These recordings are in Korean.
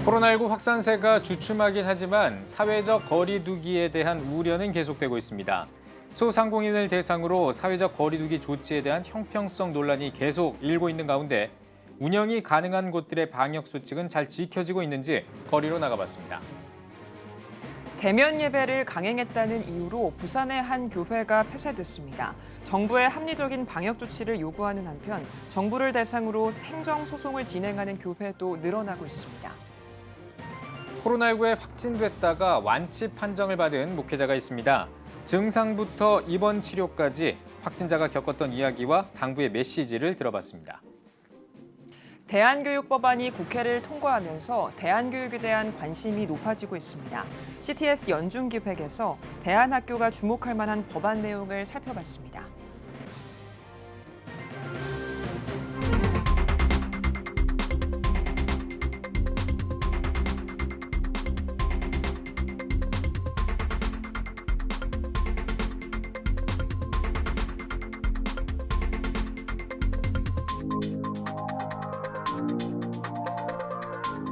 코로나19 확산세가 주춤하긴 하지만 사회적 거리 두기에 대한 우려는 계속되고 있습니다. 소상공인을 대상으로 사회적 거리 두기 조치에 대한 형평성 논란이 계속 일고 있는 가운데 운영이 가능한 곳들의 방역 수칙은 잘 지켜지고 있는지 거리로 나가봤습니다. 대면 예배를 강행했다는 이유로 부산의 한 교회가 폐쇄됐습니다. 정부의 합리적인 방역 조치를 요구하는 한편 정부를 대상으로 행정 소송을 진행하는 교회도 늘어나고 있습니다. 코로나19에 확진됐다가 완치 판정을 받은 목회자가 있습니다. 증상부터 입원 치료까지 확진자가 겪었던 이야기와 당부의 메시지를 들어봤습니다. 대한교육법안이 국회를 통과하면서 대한교육에 대한 관심이 높아지고 있습니다. CTS 연중기획에서 대한학교가 주목할 만한 법안 내용을 살펴봤습니다.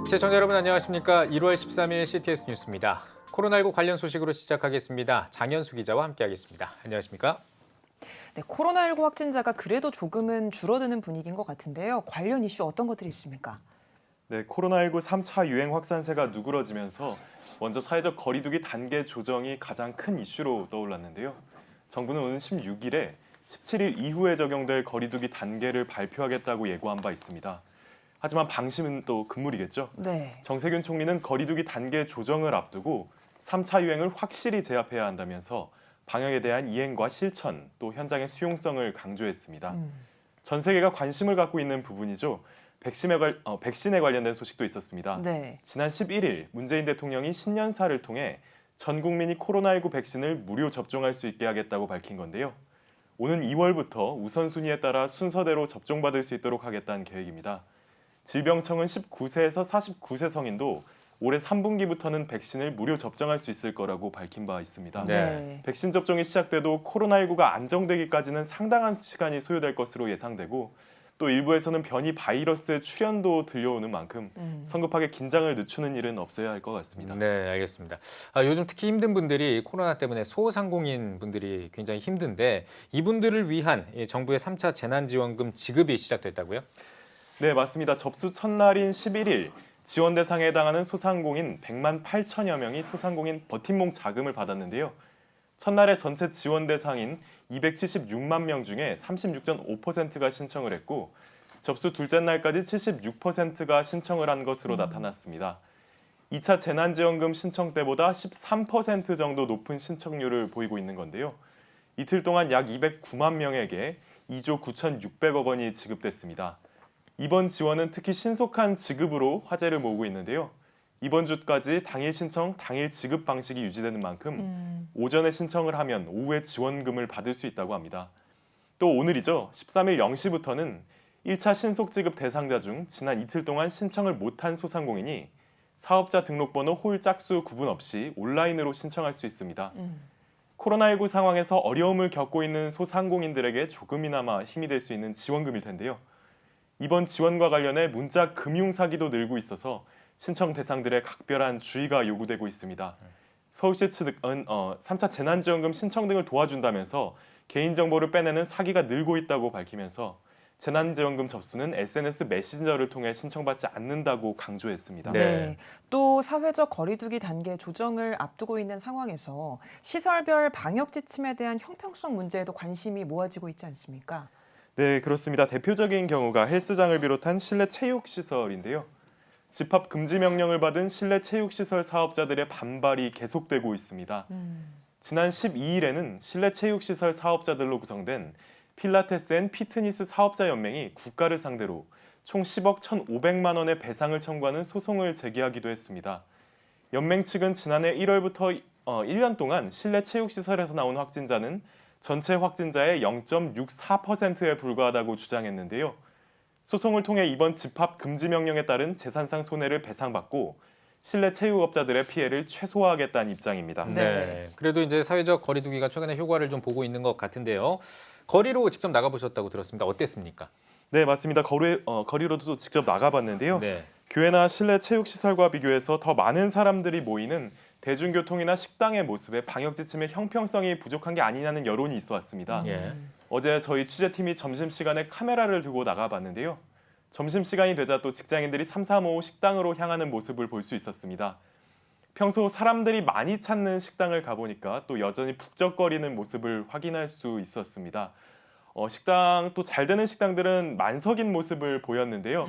시청자 여러분 안녕하십니까? 1월 13일 CTS 뉴스입니다. 코로나19 관련 소식으로 시작하겠습니다. 장현수 기자와 함께하겠습니다. 안녕하십니까? 네, 코로나19 확진자가 그래도 조금은 줄어드는 분위기인 것 같은데요. 관련 이슈 어떤 것들이 있습니까? 네, 코로나19 3차 유행 확산세가 누그러지면서 먼저 사회적 거리 두기 단계 조정이 가장 큰 이슈로 떠올랐는데요. 정부는 오는 16일에 17일 이후에 적용될 거리 두기 단계를 발표하겠다고 예고한 바 있습니다. 하지만 방심은 또 금물이겠죠. 네. 정세균 총리는 거리 두기 단계 조정을 앞두고 3차 유행을 확실히 제압해야 한다면서 방역에 대한 이행과 실천, 또 현장의 수용성을 강조했습니다. 전 세계가 관심을 갖고 있는 부분이죠. 백신에 관련된 소식도 있었습니다. 네. 지난 11일 문재인 대통령이 신년사를 통해 전 국민이 코로나19 백신을 무료 접종할 수 있게 하겠다고 밝힌 건데요. 오는 2월부터 우선순위에 따라 순서대로 접종받을 수 있도록 하겠다는 계획입니다. 질병청은 19세에서 49세 성인도 올해 3분기부터는 백신을 무료 접종할 수 있을 거라고 밝힌 바 있습니다. 네. 백신 접종이 시작돼도 코로나19가 안정되기까지는 상당한 시간이 소요될 것으로 예상되고 또 일부에서는 변이 바이러스의 출현도 들려오는 만큼 성급하게 긴장을 늦추는 일은 없어야 할 것 같습니다. 네, 알겠습니다. 요즘 특히 힘든 분들이 코로나 때문에 소상공인 분들이 굉장히 힘든데 이분들을 위한 정부의 3차 재난지원금 지급이 시작됐다고요? 네, 맞습니다. 접수 첫날인 11일 지원 대상에 해당하는 소상공인 100만 8천여 명이 소상공인 버팀목 자금을 받았는데요. 첫날에 전체 지원 대상인 276만 명 중에 36.5%가 신청을 했고 접수 둘째 날까지 76%가 신청을 한 것으로 나타났습니다. 2차 재난지원금 신청 때보다 13% 정도 높은 신청률을 보이고 있는 건데요. 이틀 동안 약 209만 명에게 2조 9,600억 원이 지급됐습니다. 이번 지원은 특히 신속한 지급으로 화제를 모으고 있는데요. 이번 주까지 당일 신청, 당일 지급 방식이 유지되는 만큼 오전에 신청을 하면 오후에 지원금을 받을 수 있다고 합니다. 또 오늘이죠. 13일 0시부터는 1차 신속 지급 대상자 중 지난 이틀 동안 신청을 못한 소상공인이 사업자 등록번호 홀 짝수 구분 없이 온라인으로 신청할 수 있습니다. 코로나19 상황에서 어려움을 겪고 있는 소상공인들에게 조금이나마 힘이 될 수 있는 지원금일 텐데요. 이번 지원과 관련해 문자 금융 사기도 늘고 있어서 신청 대상들의 각별한 주의가 요구되고 있습니다. 서울시 측은 3차 재난지원금 신청 등을 도와준다면서 개인정보를 빼내는 사기가 늘고 있다고 밝히면서 재난지원금 접수는 SNS 메신저를 통해 신청받지 않는다고 강조했습니다. 네. 또 사회적 거리두기 단계 조정을 앞두고 있는 상황에서 시설별 방역 지침에 대한 형평성 문제에도 관심이 모아지고 있지 않습니까? 네, 그렇습니다. 대표적인 경우가 헬스장을 비롯한 실내 체육시설인데요. 집합 금지 명령을 받은 실내 체육시설 사업자들의 반발이 계속되고 있습니다. 지난 12일에는 실내 체육시설 사업자들로 구성된 필라테스 앤 피트니스 사업자 연맹이 국가를 상대로 총 10억 1,500만 원의 배상을 청구하는 소송을 제기하기도 했습니다. 연맹 측은 지난해 1월부터 1년 동안 실내 체육시설에서 나온 확진자는 전체 확진자의 0.64%에 불과하다고 주장했는데요. 소송을 통해 이번 집합 금지 명령에 따른 재산상 손해를 배상받고 실내 체육업자들의 피해를 최소화하겠다는 입장입니다. 네. 그래도 이제 사회적 거리 두기가 최근에 효과를 좀 보고 있는 것 같은데요. 거리로 직접 나가보셨다고 들었습니다. 어땠습니까? 네, 맞습니다. 거리로도 직접 나가봤는데요. 네. 교회나 실내 체육시설과 비교해서 더 많은 사람들이 모이는 대중교통이나 식당의 모습에 방역 지침의 형평성이 부족한 게 아니냐는 여론이 있어 왔습니다. 예. 어제 저희 취재팀이 점심시간에 카메라를 두고 나가봤는데요. 점심시간이 되자 또 직장인들이 삼삼오오 식당으로 향하는 모습을 볼 수 있었습니다. 평소 사람들이 많이 찾는 식당을 가보니까 또 여전히 북적거리는 모습을 확인할 수 있었습니다. 식당 또 잘 되는 식당들은 만석인 모습을 보였는데요.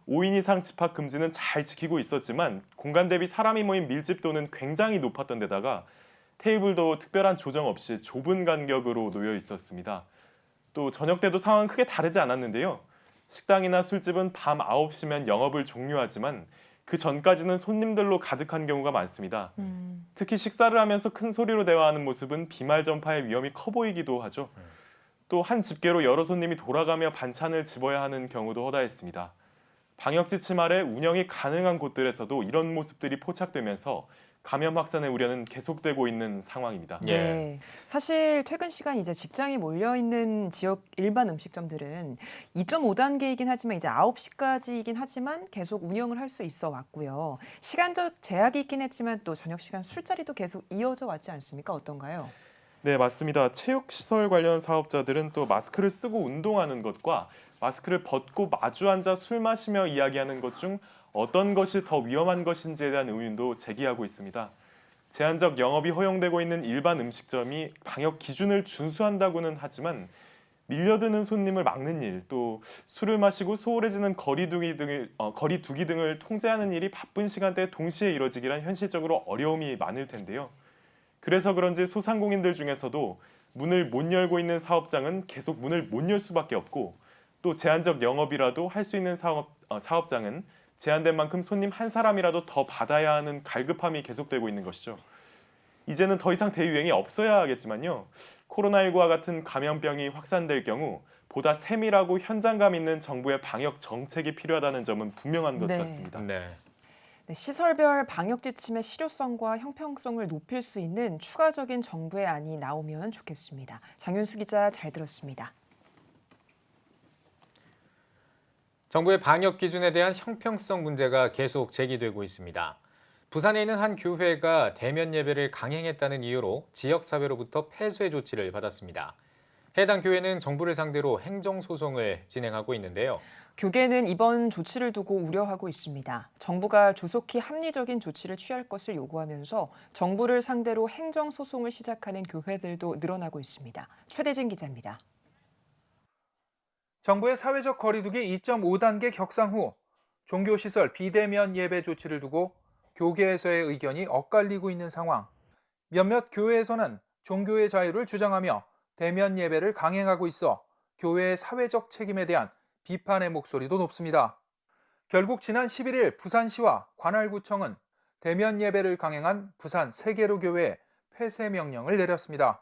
5인 이상 집합 금지는 잘 지키고 있었지만 공간 대비 사람이 모인 밀집도는 굉장히 높았던 데다가 테이블도 특별한 조정 없이 좁은 간격으로 놓여 있었습니다. 또 저녁 때도 상황은 크게 다르지 않았는데요. 식당이나 술집은 밤 9시면 영업을 종료하지만 그 전까지는 손님들로 가득한 경우가 많습니다. 특히 식사를 하면서 큰 소리로 대화하는 모습은 비말 전파의 위험이 커 보이기도 하죠. 또 한 집게로 여러 손님이 돌아가며 반찬을 집어야 하는 경우도 허다했습니다. 방역 지침 아래 운영이 가능한 곳들에서도 이런 모습들이 포착되면서 감염 확산의 우려는 계속되고 있는 상황입니다. 예. 네. 사실 퇴근 시간 이제 직장이 몰려 있는 지역 일반 음식점들은 2.5단계이긴 하지만 이제 9시까지이긴 하지만 계속 운영을 할 수 있어 왔고요. 시간적 제약이 있긴 했지만 또 저녁 시간 술자리도 계속 이어져 왔지 않습니까? 어떤가요? 네, 맞습니다. 체육시설 관련 사업자들은 또 마스크를 쓰고 운동하는 것과 마스크를 벗고 마주 앉아 술 마시며 이야기하는 것 중 어떤 것이 더 위험한 것인지에 대한 의문도 제기하고 있습니다. 제한적 영업이 허용되고 있는 일반 음식점이 방역 기준을 준수한다고는 하지만 밀려드는 손님을 막는 일, 또 술을 마시고 소홀해지는 거리두기 등을 통제하는 일이 바쁜 시간대에 동시에 이뤄지기란 현실적으로 어려움이 많을 텐데요. 그래서 그런지 소상공인들 중에서도 문을 못 열고 있는 사업장은 계속 문을 못 열 수밖에 없고 또 제한적 영업이라도 할 수 있는 사업장은 제한된 만큼 손님 한 사람이라도 더 받아야 하는 갈급함이 계속되고 있는 것이죠. 이제는 더 이상 대유행이 없어야 하겠지만요. 코로나19와 같은 감염병이 확산될 경우 보다 세밀하고 현장감 있는 정부의 방역 정책이 필요하다는 점은 분명한 것 네. 같습니다. 네. 네, 시설별 방역 지침의 실효성과 형평성을 높일 수 있는 추가적인 정부의 안이 나오면 좋겠습니다. 장윤수 기자 잘 들었습니다. 정부의 방역 기준에 대한 형평성 문제가 계속 제기되고 있습니다. 부산에 있는 한 교회가 대면 예배를 강행했다는 이유로 지역사회로부터 폐쇄 조치를 받았습니다. 해당 교회는 정부를 상대로 행정소송을 진행하고 있는데요. 교계는 이번 조치를 두고 우려하고 있습니다. 정부가 조속히 합리적인 조치를 취할 것을 요구하면서 정부를 상대로 행정소송을 시작하는 교회들도 늘어나고 있습니다. 최대진 기자입니다. 정부의 사회적 거리두기 2.5단계 격상 후 종교시설 비대면 예배 조치를 두고 교계에서의 의견이 엇갈리고 있는 상황. 몇몇 교회에서는 종교의 자유를 주장하며 대면 예배를 강행하고 있어 교회의 사회적 책임에 대한 비판의 목소리도 높습니다. 결국 지난 11일 부산시와 관할구청은 대면 예배를 강행한 부산 세계로교회에 폐쇄 명령을 내렸습니다.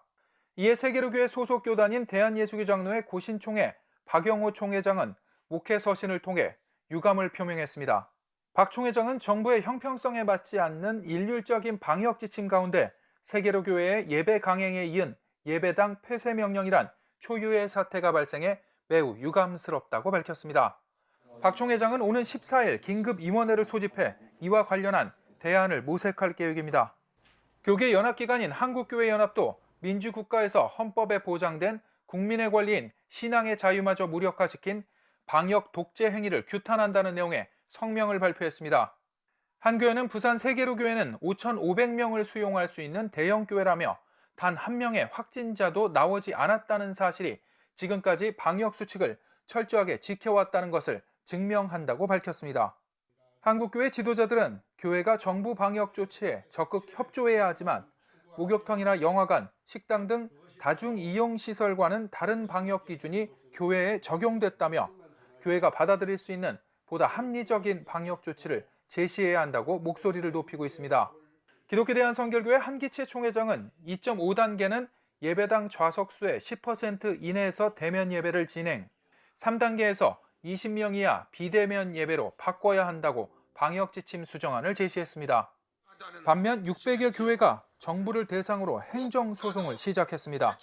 이에 세계로교회 소속 교단인 대한예수교장로회 고신총회 박영호 총회장은 목회 서신을 통해 유감을 표명했습니다. 박 총회장은 정부의 형평성에 맞지 않는 일률적인 방역 지침 가운데 세계로교회의 예배 강행에 이은 예배당 폐쇄 명령이란 초유의 사태가 발생해 매우 유감스럽다고 밝혔습니다. 박 총회장은 오는 14일 긴급임원회를 소집해 이와 관련한 대안을 모색할 계획입니다. 교계 연합기관인 한국교회연합도 민주국가에서 헌법에 보장된 국민의 권리인 신앙의 자유마저 무력화시킨 방역 독재 행위를 규탄한다는 내용의 성명을 발표했습니다. 한 교회는 부산 세계로교회는 5,500명을 수용할 수 있는 대형교회라며 단 한 명의 확진자도 나오지 않았다는 사실이 지금까지 방역 수칙을 철저하게 지켜왔다는 것을 증명한다고 밝혔습니다. 한국교회 지도자들은 교회가 정부 방역 조치에 적극 협조해야 하지만 목욕탕이나 영화관, 식당 등 다중이용시설과는 다른 방역 기준이 교회에 적용됐다며 교회가 받아들일 수 있는 보다 합리적인 방역 조치를 제시해야 한다고 목소리를 높이고 있습니다. 기독교 대한성결교회 한기채 총회장은 2.5단계는 예배당 좌석수의 10% 이내에서 대면 예배를 진행, 3단계에서 20명 이하 비대면 예배로 바꿔야 한다고 방역 지침 수정안을 제시했습니다. 반면 600여 교회가 정부를 대상으로 행정소송을 시작했습니다.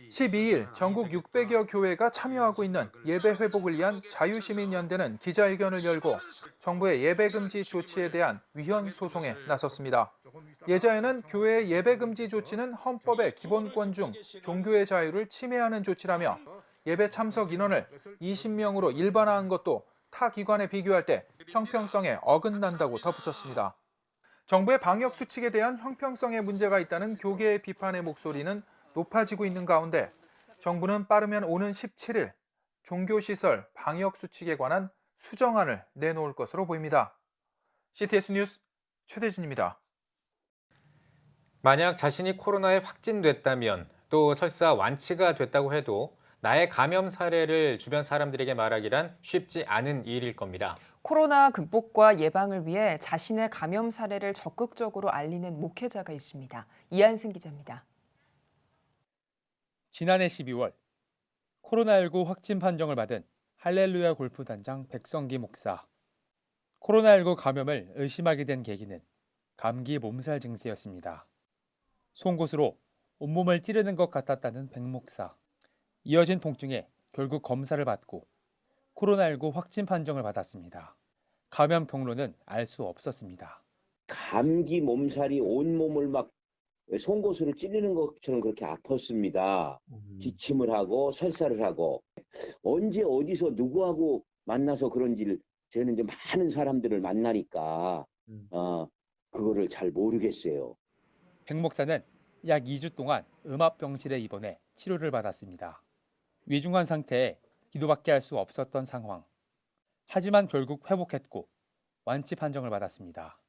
12일 전국 600여 교회가 참여하고 있는 예배 회복을 위한 자유시민연대는 기자회견을 열고 정부의 예배금지 조치에 대한 위헌 소송에 나섰습니다. 예자에는 교회의 예배금지 조치는 헌법의 기본권 중 종교의 자유를 침해하는 조치라며 예배 참석 인원을 20명으로 일반화한 것도 타 기관에 비교할 때 형평성에 어긋난다고 덧붙였습니다. 정부의 방역 수칙에 대한 형평성에 문제가 있다는 교계의 비판의 목소리는 높아지고 있는 가운데 정부는 빠르면 오는 17일 종교시설 방역 수칙에 관한 수정안을 내놓을 것으로 보입니다. CTS 뉴스 최대진입니다. 만약 자신이 코로나에 확진됐다면 또 설사 완치가 됐다고 해도 나의 감염 사례를 주변 사람들에게 말하기란 쉽지 않은 일일 겁니다. 코로나 극복과 예방을 위해 자신의 감염 사례를 적극적으로 알리는 목회자가 있습니다. 이한승 기자입니다. 지난해 12월 코로나19 확진 판정을 받은 할렐루야 골프단장 백성기 목사. 코로나19 감염을 의심하게 된 계기는 감기 몸살 증세였습니다. 송곳으로 온몸을 찌르는 것 같았다는 백 목사. 이어진 통증에 결국 검사를 받고 코로나19 확진 판정을 받았습니다. 감염 경로는 알 수 없었습니다. 감기 몸살이 온몸을 막 송곳으로 찔리는 것처럼 그렇게 아팠습니다. 기침을 하고 설사를 하고 언제 어디서 누구하고 만나서 그런지를 저는 이제 많은 사람들을 만나니까 그거를 잘 모르겠어요. 백 목사는 약 2주 동안 음압병실에 입원해 치료를 받았습니다. 위중한 상태에 기도밖에 할 수 없었던 상황. 하지만 결국 회복했고 완치 판정을 받았습니다.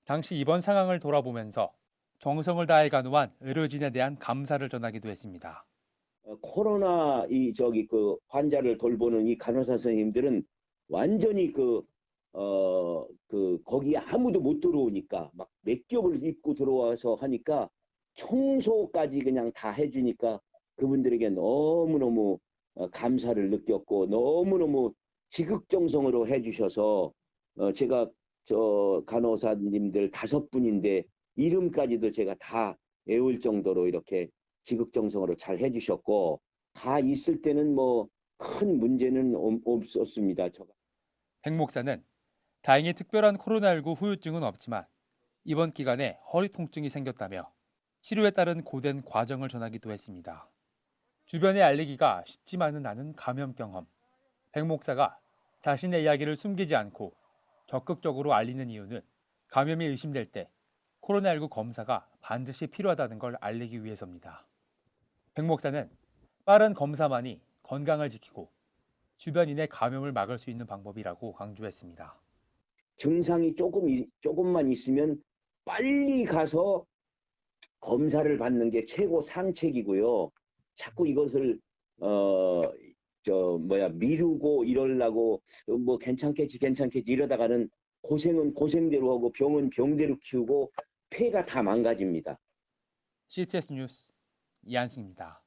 당시 이번 상황을 돌아보면서 정성을 다해 간호한 의료진에 대한 감사를 전하기도 했습니다. 코로나 그 환자를 돌보는 이 간호사 선생님들은 완전히 거기에 아무도 못 들어오니까 막 맥겹을 입고 들어와서 하니까 청소까지 그냥 다 해주니까 그분들에게 너무너무 감사를 느꼈고 너무너무 지극정성으로 해주셔서 제가 저 간호사님들 5분인데 이름까지도 제가 다 외울 정도로 이렇게 지극정성으로 잘 해주셨고 다 있을 때는 뭐 큰 문제는 없었습니다. 백 목사는 다행히 특별한 코로나19 후유증은 없지만 이번 기간에 허리 통증이 생겼다며 치료에 따른 고된 과정을 전하기도 했습니다. 주변에 알리기가 쉽지만은 않은 감염 경험. 백 목사가 자신의 이야기를 숨기지 않고 적극적으로 알리는 이유는 감염이 의심될 때 코로나19 검사가 반드시 필요하다는 걸 알리기 위해서입니다. 백 목사는 빠른 검사만이 건강을 지키고 주변인의 감염을 막을 수 있는 방법이라고 강조했습니다. 증상이 조금만 있으면 빨리 가서 검사를 받는 게 최고 상책이고요. 자꾸 이것을 미루고 이러려고 뭐 괜찮겠지 이러다가는 고생은 고생대로 하고 병은 병대로 키우고 폐가 다 망가집니다. CTS 뉴스 이한승입니다.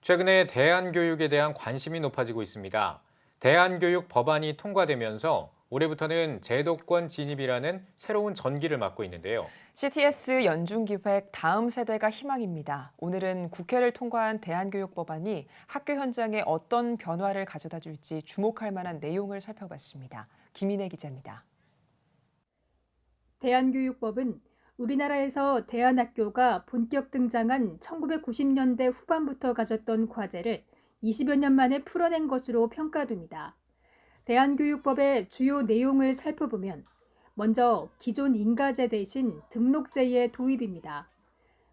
최근에 대안교육에 대한 관심이 높아지고 있습니다. 대안교육 법안이 통과되면서 올해부터는 제도권 진입이라는 새로운 전기를 맞고 있는데요. CTS 연중기획 다음 세대가 희망입니다. 오늘은 국회를 통과한 대안교육 법안이 학교 현장에 어떤 변화를 가져다 줄지 주목할 만한 내용을 살펴봤습니다. 김인혜 기자입니다. 대안교육법은 우리나라에서 대안학교가 본격 등장한 1990년대 후반부터 가졌던 과제를 20여 년 만에 풀어낸 것으로 평가됩니다. 대안교육법의 주요 내용을 살펴보면 먼저 기존 인가제 대신 등록제의 도입입니다.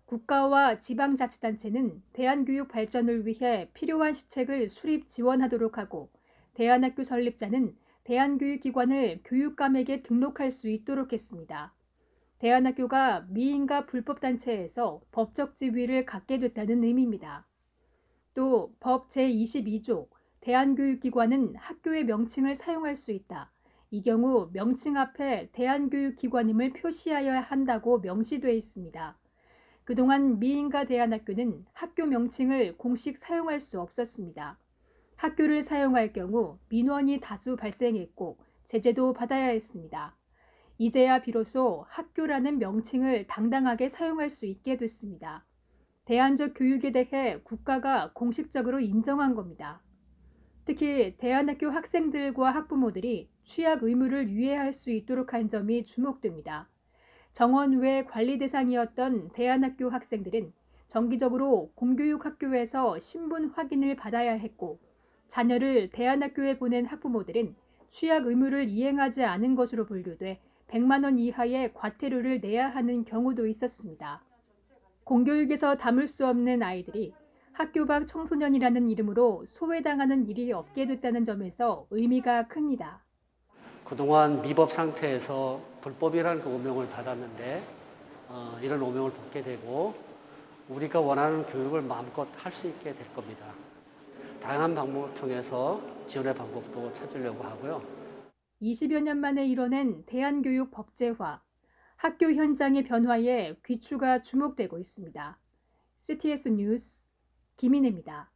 국가와 지방자치단체는 대안교육 발전을 위해 필요한 시책을 수립 지원하도록 하고 대안학교 설립자는 대안교육기관을 교육감에게 등록할 수 있도록 했습니다. 대안학교가 미인가 불법단체에서 법적 지위를 갖게 됐다는 의미입니다. 또 법 제22조 대안교육기관은 학교의 명칭을 사용할 수 있다. 이 경우 명칭 앞에 대안교육기관임을 표시하여야 한다고 명시되어 있습니다. 그동안 미인가 대안학교는 학교 명칭을 공식 사용할 수 없었습니다. 학교를 사용할 경우 민원이 다수 발생했고 제재도 받아야 했습니다. 이제야 비로소 학교라는 명칭을 당당하게 사용할 수 있게 됐습니다. 대안적 교육에 대해 국가가 공식적으로 인정한 겁니다. 특히 대안학교 학생들과 학부모들이 취약 의무를 유예할 수 있도록 한 점이 주목됩니다. 정원 외 관리 대상이었던 대안학교 학생들은 정기적으로 공교육 학교에서 신분 확인을 받아야 했고, 자녀를 대안학교에 보낸 학부모들은 취약 의무를 이행하지 않은 것으로 분류돼 100만 원 이하의 과태료를 내야 하는 경우도 있었습니다. 공교육에서 담을 수 없는 아이들이 학교 밖 청소년이라는 이름으로 소외당하는 일이 없게 됐다는 점에서 의미가 큽니다. 그동안 미법 상태에서 불법이라는 그 오명을 받았는데 이런 오명을 벗게 되고 우리가 원하는 교육을 마음껏 할 수 있게 될 겁니다. 다양한 방법을 통해서 지원의 방법도 찾으려고 하고요. 20여 년 만에 이뤄낸 대안교육 법제화, 학교 현장의 변화에 귀추가 주목되고 있습니다. CTS 뉴스 김인혜입니다.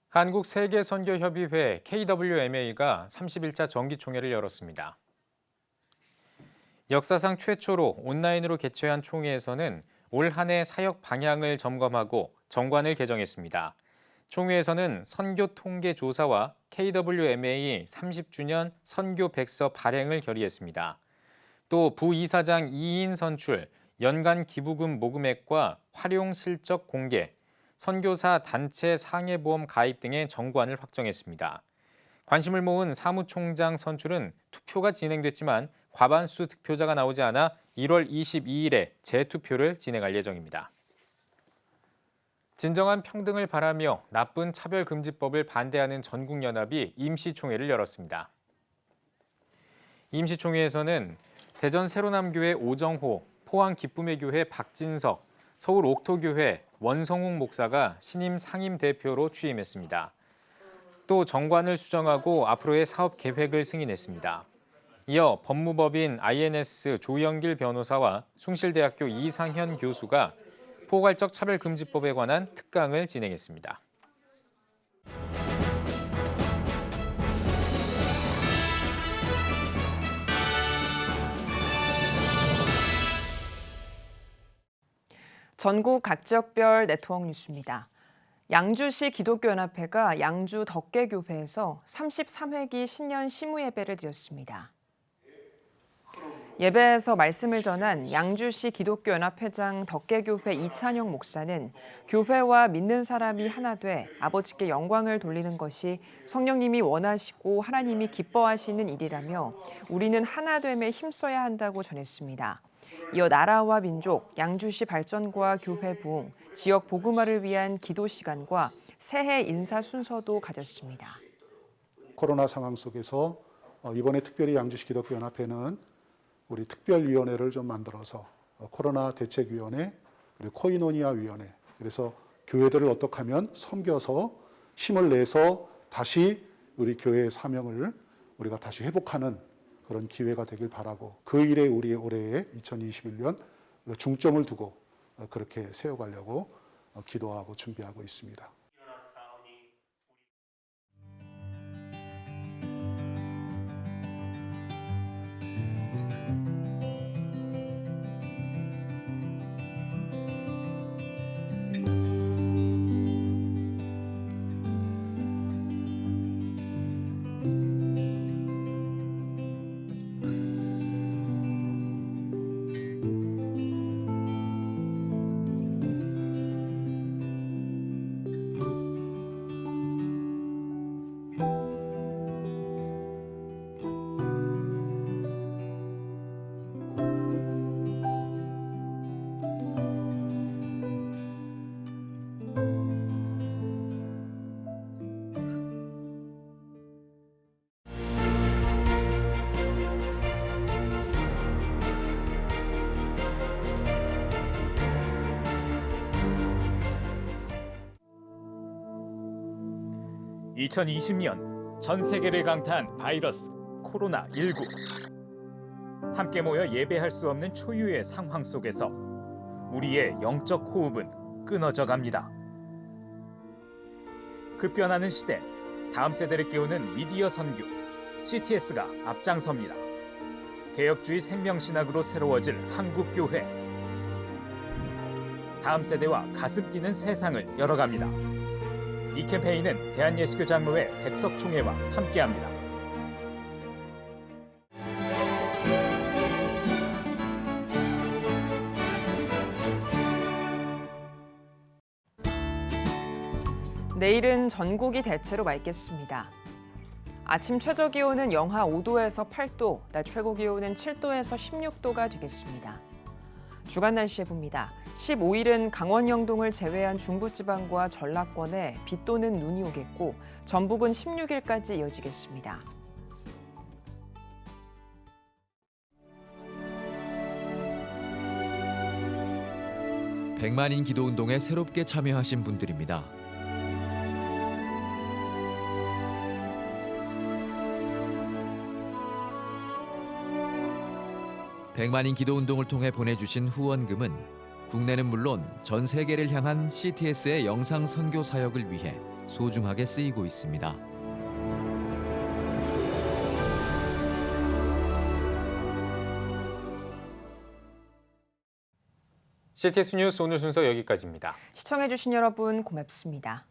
한국세계선교협의회 KWMA가 31차 정기총회를 열었습니다. 역사상 최초로 온라인으로 개최한 총회에서는 올 한 해 사역 방향을 점검하고 정관을 개정했습니다. 총회에서는 선교 통계 조사와 KWMA 30주년 선교 백서 발행을 결의했습니다. 또 부이사장 2인 선출, 연간 기부금 모금액과 활용 실적 공개, 선교사 단체 상해보험 가입 등의 정관을 확정했습니다. 관심을 모은 사무총장 선출은 투표가 진행됐지만 과반수 득표자가 나오지 않아 1월 22일에 재투표를 진행할 예정입니다. 진정한 평등을 바라며 나쁜 차별금지법을 반대하는 전국연합이 임시총회를 열었습니다. 임시총회에서는 대전 세로남교회 오정호, 포항 기쁨의 교회 박진석, 서울 옥토교회 원성웅 목사가 신임 상임대표로 취임했습니다. 또 정관을 수정하고 앞으로의 사업 계획을 승인했습니다. 이어 법무법인 INS 조영길 변호사와 숭실대학교 이상현 교수가 포괄적 차별금지법에 관한 특강을 진행했습니다. 전국 각지역별 네트워크 뉴스입니다. 양주시 기독교연합회가 양주 덕계교회에서 33회기 신년 시무예배를 드렸습니다. 예배에서 말씀을 전한 양주시 기독교연합회장 덕계교회 이찬용 목사는 교회와 믿는 사람이 하나 돼 아버지께 영광을 돌리는 것이 성령님이 원하시고 하나님이 기뻐하시는 일이라며 우리는 하나됨에 힘써야 한다고 전했습니다. 이어 나라와 민족, 양주시 발전과 교회 부흥, 지역 복음화를 위한 기도 시간과 새해 인사 순서도 가졌습니다. 코로나 상황 속에서 이번에 특별히 양주시 기독교연합회는 우리 특별위원회를 좀 만들어서 코로나 대책위원회, 그리고 코이노니아위원회, 그래서 교회들을 어떻게 하면 섬겨서 힘을 내서 다시 우리 교회의 사명을 우리가 다시 회복하는 그런 기회가 되길 바라고 그 일에 우리 올해의 2021년 중점을 두고 그렇게 세워가려고 기도하고 준비하고 있습니다. (2020년) 전 세계를 강타한 바이러스 코로나19. 함께 모여 예배할 수 없는 초유의 상황 속에서 우리의 영적 호흡은 끊어져 갑니다. 급변하는 시대, 다음 세대를 깨우는 미디어 선교 CTS가 앞장섭니다. 개혁주의 생명신학으로 새로워질 한국교회. 다음 세대와 가슴 뛰는 세상을 열어갑니다. 이 캠페인은 대한예수교 장로회 백석총회와 함께합니다. 내일은 전국이 대체로 맑겠습니다. 아침 최저 기온은 영하 5도에서 8도, 낮 최고 기온은 7도에서 16도가 되겠습니다. 주간 날씨 해봅니다. 15일은 강원 영동을 제외한 중부지방과 전라권에 비 또는 눈이 오겠고 전북은 16일까지 이어지겠습니다. 백만인 기도운동에 새롭게 참여하신 분들입니다. 백만인 기도운동을 통해 보내주신 후원금은 국내는 물론 전 세계를 향한 CTS의 영상 선교 사역을 위해 소중하게 쓰이고 있습니다. CTS 뉴스 오늘 순서 여기까지입니다. 시청해주신 여러분 고맙습니다.